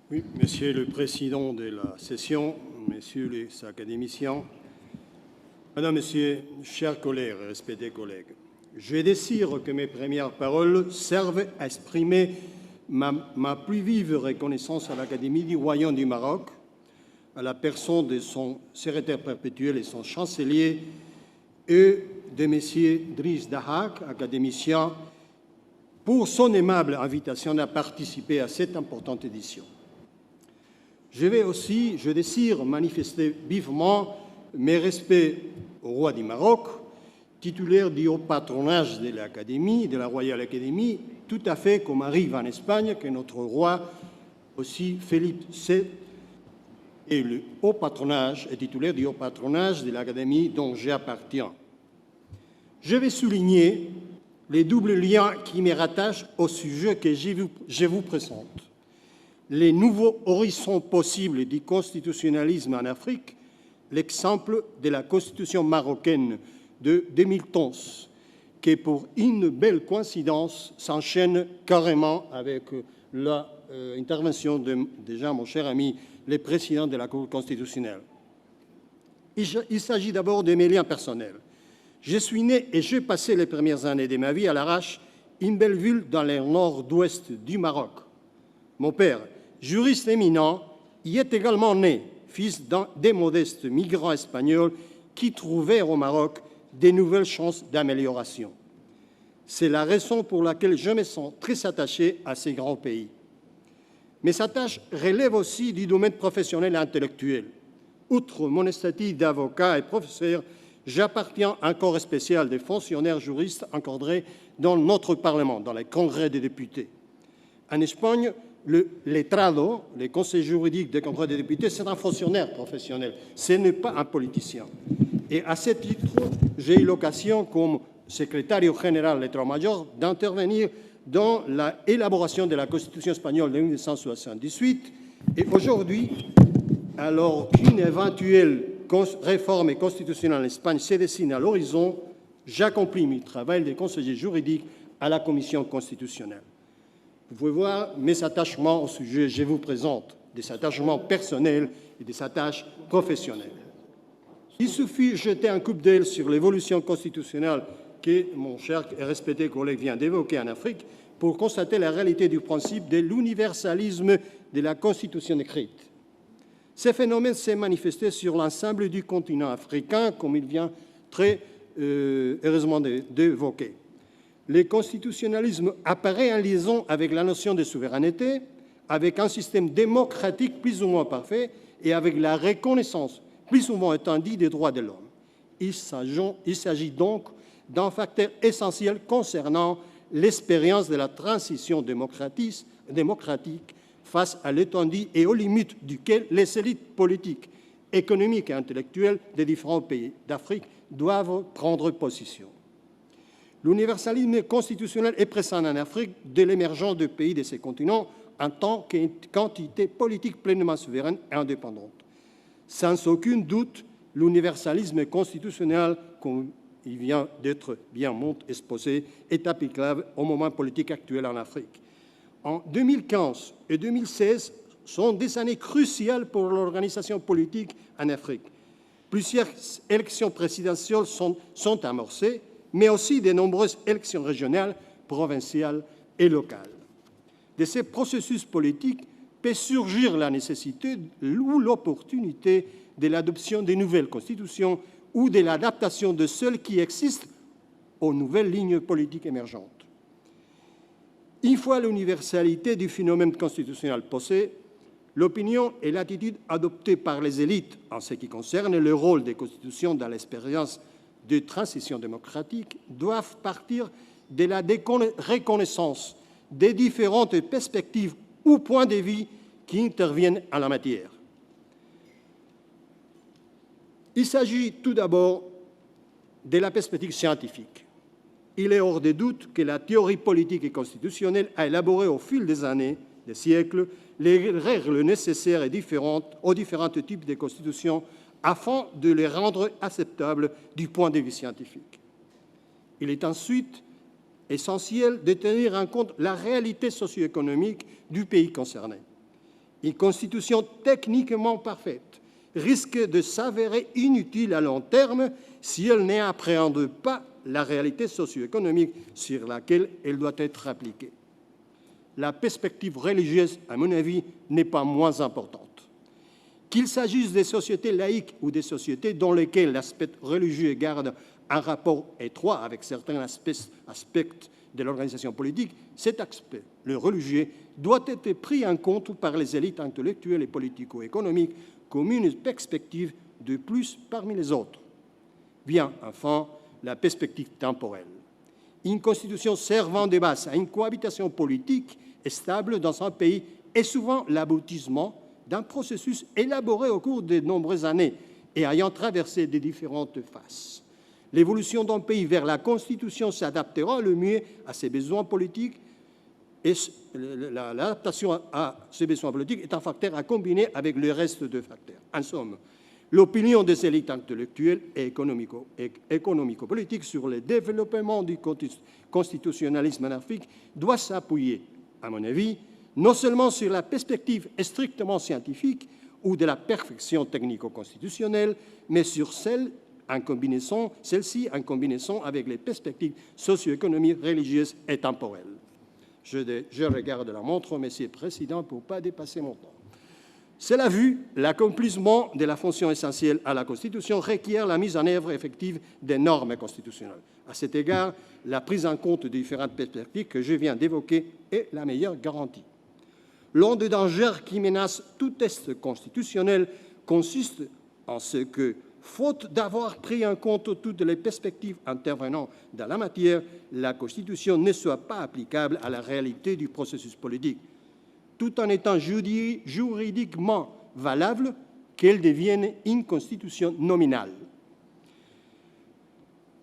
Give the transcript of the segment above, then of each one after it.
Oui, Monsieur le Président de la session, Messieurs les académiciens, Madame, Messieurs, chers collègues, respectés collègues, je désire que mes premières paroles servent à exprimer ma plus vive reconnaissance à l'Académie du Royaume du Maroc, à la personne de son secrétaire perpétuel et son chancelier, et de M. Driss Dahak, académicien, pour son aimable invitation à participer à cette importante édition. Je désire manifester vivement mes respects au roi du Maroc, titulaire du haut patronage de l'Académie, de la Royal Academy, tout à fait comme arrive en Espagne que notre roi, aussi Philippe VI, est le haut patronage, est titulaire du haut patronage de l'Académie dont j'appartiens. Je vais souligner les doubles liens qui me rattachent au sujet que je vous présente. Les nouveaux horizons possibles du constitutionnalisme en Afrique, l'exemple de la Constitution marocaine de 2011, qui, pour une belle coïncidence, s'enchaîne carrément avec l'intervention de déjà mon cher ami, le président de la Cour constitutionnelle. Il s'agit d'abord de mes liens personnels. Je suis né et j'ai passé les premières années de ma vie à Larache, une belle ville dans le nord-ouest du Maroc. Mon père, juriste éminent, y est également né, fils des modestes migrants espagnols qui trouvèrent au Maroc de nouvelles chances d'amélioration. C'est la raison pour laquelle je me sens très attaché à ces grands pays. Mes attaches relèvent aussi du domaine professionnel et intellectuel. Outre mon statut d'avocat et professeur, j'appartiens à un corps spécial des fonctionnaires juristes encadrés dans notre Parlement, dans les congrès des députés. En Espagne, le letrado, le conseil juridique des congrès des députés, c'est un fonctionnaire professionnel, ce n'est pas un politicien. Et à ce titre, j'ai eu l'occasion, comme secrétaire général l'état-major, d'intervenir dans l'élaboration de la Constitution espagnole de 1978. Et aujourd'hui, alors qu'une éventuelle réforme constitutionnelle en Espagne se dessine à l'horizon, j'accomplis mon travail de conseiller juridique à la Commission constitutionnelle. Vous pouvez voir mes attachements au sujet que je vous présente, des attachements personnels et des attaches professionnelles. Il suffit de jeter un coup d'œil sur l'évolution constitutionnelle que mon cher et respecté collègue vient d'évoquer en Afrique pour constater la réalité du principe de l'universalisme de la Constitution écrite. Ce phénomène s'est manifesté sur l'ensemble du continent africain, comme il vient très heureusement d'évoquer. Le constitutionnalisme apparaît en liaison avec la notion de souveraineté, avec un système démocratique plus ou moins parfait et avec la reconnaissance plus souvent étendue des droits de l'homme. Il s'agit donc d'un facteur essentiel concernant l'expérience de la transition démocratique face à l'étendue et aux limites duquel les élites politiques, économiques et intellectuelles des différents pays d'Afrique doivent prendre position. L'universalisme constitutionnel est présent en Afrique dès l'émergence de pays de ce continent en tant qu'entité politique pleinement souveraine et indépendante. Sans aucun doute, l'universalisme constitutionnel, comme il vient d'être bien exposé, est applicable au moment politique actuel en Afrique. En 2015 et 2016 sont des années cruciales pour l'organisation politique en Afrique. Plusieurs élections présidentielles sont amorcées, mais aussi de nombreuses élections régionales, provinciales et locales. De ces processus politiques peut surgir la nécessité ou l'opportunité de l'adoption de nouvelles constitutions ou de l'adaptation de celles qui existent aux nouvelles lignes politiques émergentes. Une fois l'universalité du phénomène constitutionnel posée, l'opinion et l'attitude adoptées par les élites en ce qui concerne le rôle des constitutions dans l'expérience de transition démocratique doivent partir de la reconnaissance des différentes perspectives ou points de vue qui interviennent en la matière. Il s'agit tout d'abord de la perspective scientifique. Il est hors de doute que la théorie politique et constitutionnelle a élaboré au fil des années, des siècles, les règles nécessaires et différentes aux différents types de constitutions afin de les rendre acceptables du point de vue scientifique. Il est ensuite essentiel de tenir en compte la réalité socio-économique du pays concerné. Une constitution techniquement parfaite risque de s'avérer inutile à long terme si elle n'appréhende pas la réalité socio-économique sur laquelle elle doit être appliquée. La perspective religieuse, à mon avis, n'est pas moins importante. Qu'il s'agisse des sociétés laïques ou des sociétés dans lesquelles l'aspect religieux garde un rapport étroit avec certains aspects de l'organisation politique, cet aspect, le religieux, doit être pris en compte par les élites intellectuelles et politico-économiques comme une perspective de plus parmi les autres. Vient enfin la perspective temporelle. Une constitution servant de base à une cohabitation politique stable dans un pays est souvent l'aboutissement d'un processus élaboré au cours de nombreuses années et ayant traversé des différentes phases. L'évolution d'un pays vers la Constitution s'adaptera le mieux à ses besoins politiques et l'adaptation à ces besoins politiques est un facteur à combiner avec le reste des facteurs. En somme, l'opinion des élites intellectuelles et économico-politiques sur le développement du constitutionnalisme en Afrique doit s'appuyer, à mon avis, non seulement sur la perspective strictement scientifique ou de la perfection technico-constitutionnelle, mais sur celle-ci en combinaison avec les perspectives socio-économiques, religieuses et temporelles. Je regarde la montre, Monsieur le Président, pour ne pas dépasser mon temps. Cela vu, l'accomplissement de la fonction essentielle à la Constitution requiert la mise en œuvre effective des normes constitutionnelles. À cet égard, la prise en compte des différentes perspectives que je viens d'évoquer est la meilleure garantie. L'un des dangers qui menace tout texte constitutionnel consiste en ce que, faute d'avoir pris en compte toutes les perspectives intervenant dans la matière, la Constitution ne soit pas applicable à la réalité du processus politique, tout en étant juridiquement valable, qu'elle devienne une constitution nominale.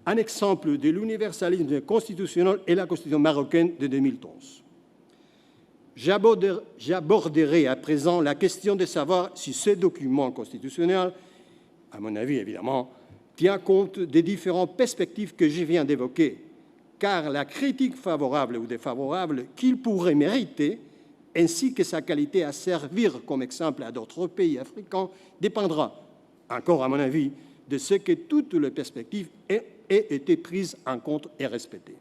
Un exemple de l'universalisme constitutionnel est la Constitution marocaine de 2011. J'aborderai à présent la question de savoir si ce document constitutionnel, à mon avis évidemment, tient compte des différentes perspectives que je viens d'évoquer, car la critique favorable ou défavorable qu'il pourrait mériter, ainsi que sa qualité à servir comme exemple à d'autres pays africains, dépendra, encore à mon avis, de ce que toutes les perspectives aient été prises en compte et respectées.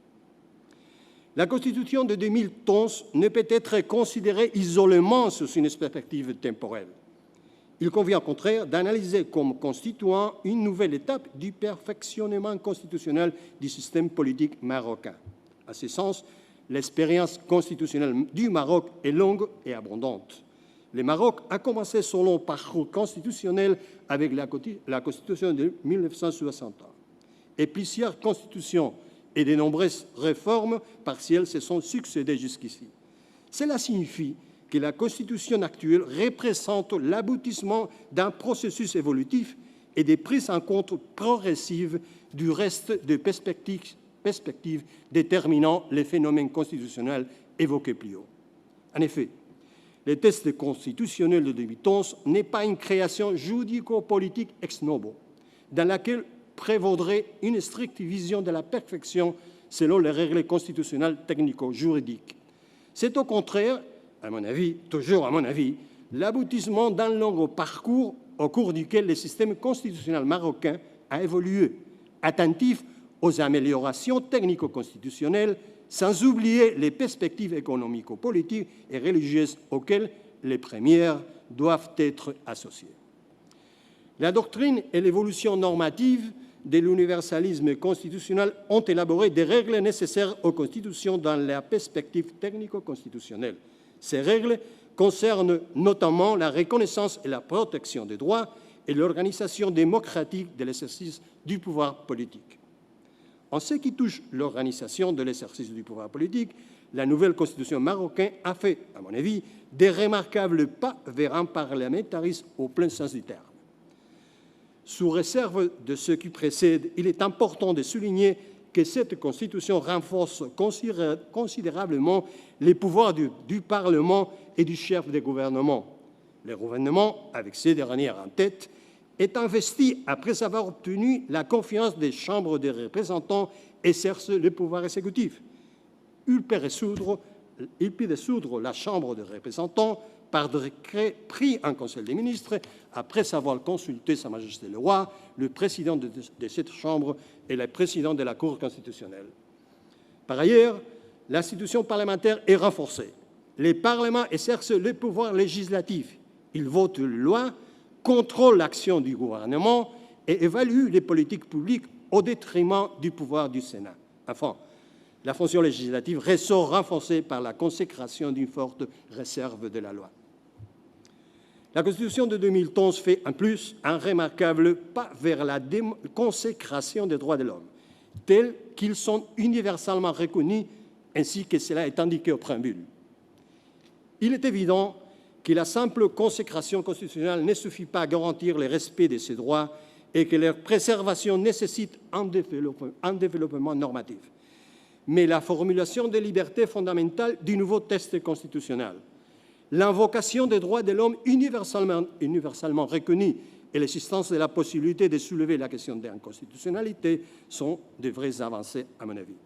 La Constitution de 2011 ne peut être considérée isolément sous une perspective temporelle. Il convient au contraire d'analyser comme constituant une nouvelle étape du perfectionnement constitutionnel du système politique marocain. À ce sens, l'expérience constitutionnelle du Maroc est longue et abondante. Le Maroc a commencé son long parcours constitutionnel avec la Constitution de 1961. Et plusieurs constitutions et de nombreuses réformes partielles se sont succédées jusqu'ici. Cela signifie que la Constitution actuelle représente l'aboutissement d'un processus évolutif et des prises en compte progressives du reste des perspectives déterminant les phénomènes constitutionnels évoqués plus haut. En effet, le texte constitutionnel de 2011 n'est pas une création juridico-politique ex novo, dans laquelle prévaudrait une stricte vision de la perfection selon les règles constitutionnelles technico-juridiques. C'est au contraire, à mon avis, toujours à mon avis, l'aboutissement d'un long parcours au cours duquel le système constitutionnel marocain a évolué, attentif aux améliorations technico-constitutionnelles, sans oublier les perspectives économico-politiques et religieuses auxquelles les premières doivent être associées. La doctrine et l'évolution normative de l'universalisme constitutionnel ont élaboré des règles nécessaires aux constitutions dans la perspective technico-constitutionnelle. Ces règles concernent notamment la reconnaissance et la protection des droits et l'organisation démocratique de l'exercice du pouvoir politique. En ce qui touche l'organisation de l'exercice du pouvoir politique, la nouvelle constitution marocaine a fait, à mon avis, des remarquables pas vers un parlementarisme au plein sens du terme. Sous réserve de ce qui précède, il est important de souligner que cette Constitution renforce considérablement les pouvoirs du Parlement et du chef de gouvernement. Le gouvernement, avec ces dernières en tête, est investi après avoir obtenu la confiance des chambres des représentants, exerce le pouvoir exécutif. Il peut résoudre dissoudre la Chambre des représentants par décret pris en Conseil des ministres après avoir consulté Sa Majesté le Roi, le président de cette Chambre et le président de la Cour constitutionnelle. Par ailleurs, l'institution parlementaire est renforcée. Les parlements exercent le pouvoir législatif. Ils votent les lois, contrôlent l'action du gouvernement et évaluent les politiques publiques au détriment du pouvoir du Sénat. Enfin, la fonction législative ressort renforcée par la consécration d'une forte réserve de la loi. La Constitution de 2011 fait en plus un remarquable pas vers la consécration des droits de l'homme, tels qu'ils sont universellement reconnus, ainsi que cela est indiqué au préambule. Il est évident que la simple consécration constitutionnelle ne suffit pas à garantir le respect de ces droits et que leur préservation nécessite un développement normatif. Mais la formulation des libertés fondamentales du nouveau texte constitutionnel, l'invocation des droits de l'homme universellement reconnus et l'existence de la possibilité de soulever la question d'inconstitutionnalité sont de vraies avancées, à mon avis.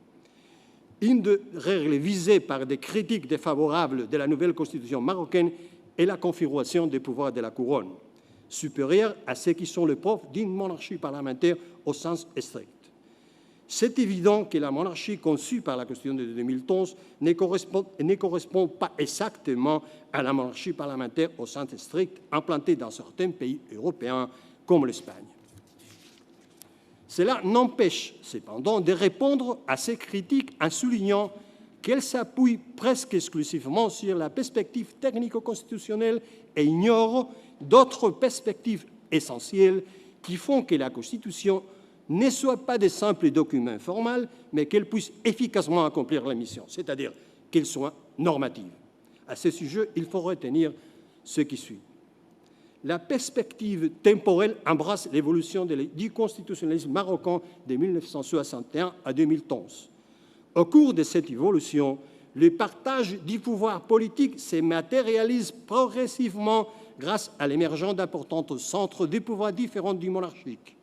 Une des règles visées par des critiques défavorables de la nouvelle constitution marocaine est la configuration des pouvoirs de la couronne, supérieure à ceux qui sont les propres d'une monarchie parlementaire au sens strict. C'est évident que la monarchie conçue par la Constitution de 2011 ne correspond pas exactement à la monarchie parlementaire au sens strict implantée dans certains pays européens comme l'Espagne. Cela n'empêche cependant de répondre à ces critiques en soulignant qu'elles s'appuient presque exclusivement sur la perspective technico-constitutionnelle et ignorent d'autres perspectives essentielles qui font que la Constitution ne soit pas de simples documents formels, mais qu'elle puisse efficacement accomplir la mission, c'est-à-dire qu'elle soit normative. À ce sujet, il faut retenir ce qui suit. La perspective temporelle embrasse l'évolution du constitutionnalisme marocain de 1961 à 2011. Au cours de cette évolution, le partage du pouvoir politique se matérialise progressivement grâce à l'émergence d'importants centres de pouvoir différents du monarchique.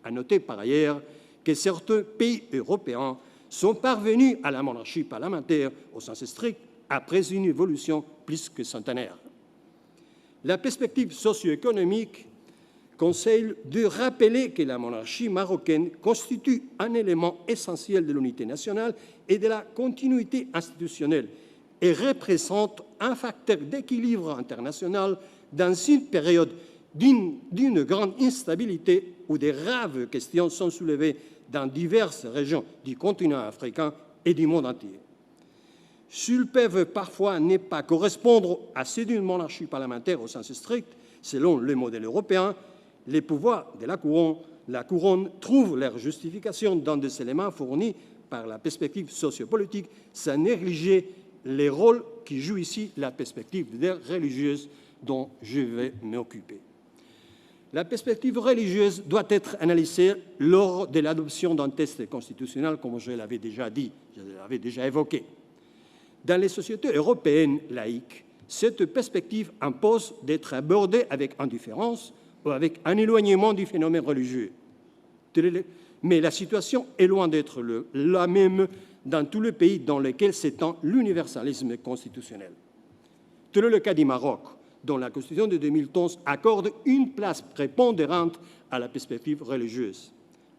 À noter par ailleurs que certains pays européens sont parvenus à la monarchie parlementaire au sens strict après une évolution plus que centenaire. La perspective socio-économique conseille de rappeler que la monarchie marocaine constitue un élément essentiel de l'unité nationale et de la continuité institutionnelle et représente un facteur d'équilibre international dans une période d'une grande instabilité où de graves questions sont soulevées dans diverses régions du continent africain et du monde entier. S'ils peuvent parfois ne pas correspondre à ceux d'une monarchie parlementaire au sens strict, selon le modèle européen, les pouvoirs de la couronne trouvent leur justification dans des éléments fournis par la perspective sociopolitique, sans négliger les rôles qui joue ici la perspective religieuse dont je vais m'occuper. La perspective religieuse doit être analysée lors de l'adoption d'un texte constitutionnel, comme je l'avais déjà dit, je l'avais déjà évoqué. Dans les sociétés européennes laïques, cette perspective impose d'être abordée avec indifférence ou avec un éloignement du phénomène religieux. Mais la situation est loin d'être la même dans tous les pays dans lesquels s'étend l'universalisme constitutionnel. Tel est le cas du Maroc, dont la Constitution de 2011 accorde une place prépondérante à la perspective religieuse.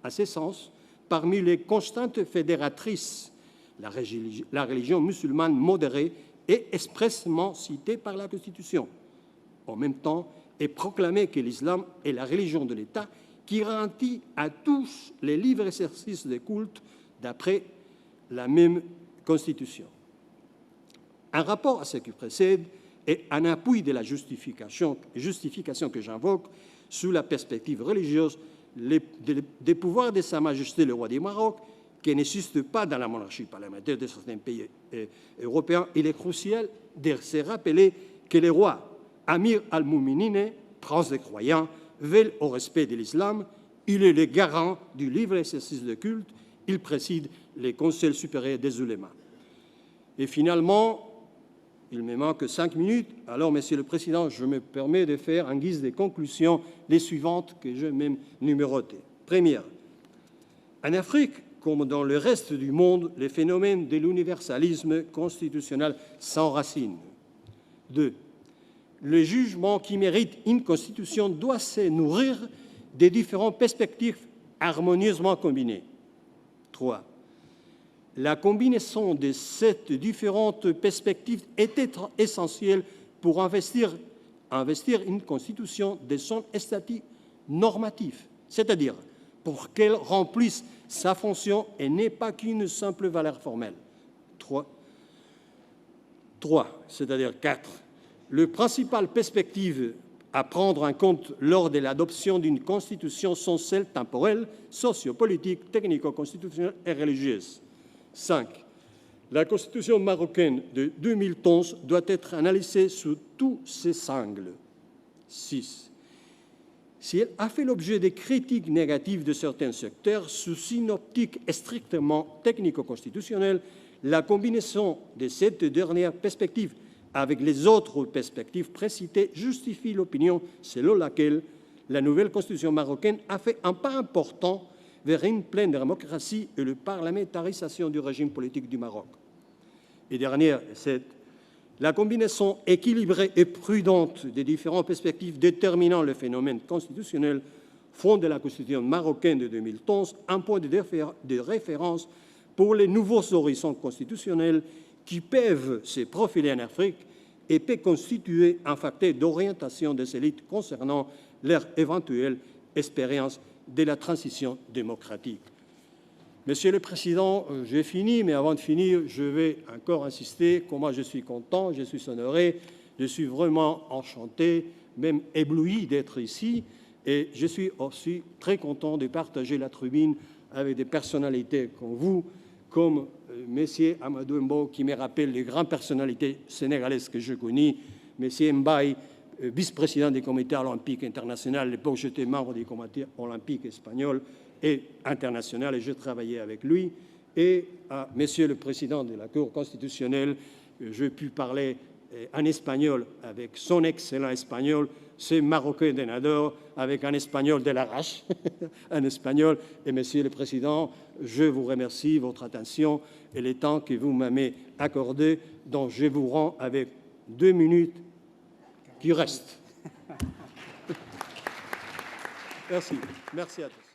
À ce sens, parmi les constantes fédératrices, la religion musulmane modérée est expressément citée par la Constitution. En même temps, est proclamé que l'islam est la religion de l'État qui garantit à tous les libres exercices de culte d'après la même Constitution. En rapport à ce qui précède et en appui de la justification que j'invoque sous la perspective religieuse des pouvoirs de Sa Majesté le Roi du Maroc, qui n'existe pas dans la monarchie parlementaire de certains pays européens, il est crucial de se rappeler que le roi Amir al-Mouminine, prince des croyants, veille au respect de l'islam, il est le garant du libre exercice de culte, il préside le Conseil supérieur des ulémas. Et finalement, il me manque 5 minutes, alors, Monsieur le Président, je me permets de faire en guise de conclusion les suivantes que je vais même numéroter. Première, en Afrique, comme dans le reste du monde, les phénomènes de l'universalisme constitutionnel s'enracinent. 2. Le jugement qui mérite une constitution doit se nourrir des différentes perspectives harmonieusement combinées. 3. La combinaison de ces différentes perspectives était essentielle pour investir une constitution de son statut normatif, c'est-à-dire pour qu'elle remplisse sa fonction et n'est pas qu'une simple valeur formelle. 4. Les principales perspectives à prendre en compte lors de l'adoption d'une constitution sont celles temporelles, sociopolitiques, technico-constitutionnelles et religieuses. 5. La constitution marocaine de 2011 doit être analysée sous tous ses angles. 6. Si elle a fait l'objet de critiques négatives de certains secteurs, sous une optique strictement technico-constitutionnelle, la combinaison de cette dernière perspective avec les autres perspectives précitées justifie l'opinion selon laquelle la nouvelle constitution marocaine a fait un pas important vers une pleine démocratie et la parlementarisation du régime politique du Maroc. Et dernière, 7. La combinaison équilibrée et prudente des différentes perspectives déterminant le phénomène constitutionnel font de la constitution marocaine de 2011 un point de référence pour les nouveaux horizons constitutionnels qui peuvent se profiler en Afrique et peut constituer un facteur d'orientation des élites concernant leur éventuelle expérience de la transition démocratique. Monsieur le Président, j'ai fini, mais avant de finir, je vais encore insister comment je suis content, je suis honoré, je suis vraiment enchanté, même ébloui d'être ici, et je suis aussi très content de partager la tribune avec des personnalités comme vous, comme M. Amadou Mbow, qui me rappelle les grandes personnalités sénégalaises que je connais, M. Mbaye, vice-président du comité olympique international, à l'époque j'étais membre du comité olympique espagnol et international, et je travaillais avec lui, et à Monsieur le Président de la Cour constitutionnelle, j'ai pu parler en espagnol avec son excellent espagnol, c'est Marocain de Nador, avec un espagnol de l'arrache, un espagnol. Et Monsieur le Président, je vous remercie de votre attention et le temps que vous m'avez accordé, dont je vous rends avec 2 minutes qui restent. Merci. Merci à tous.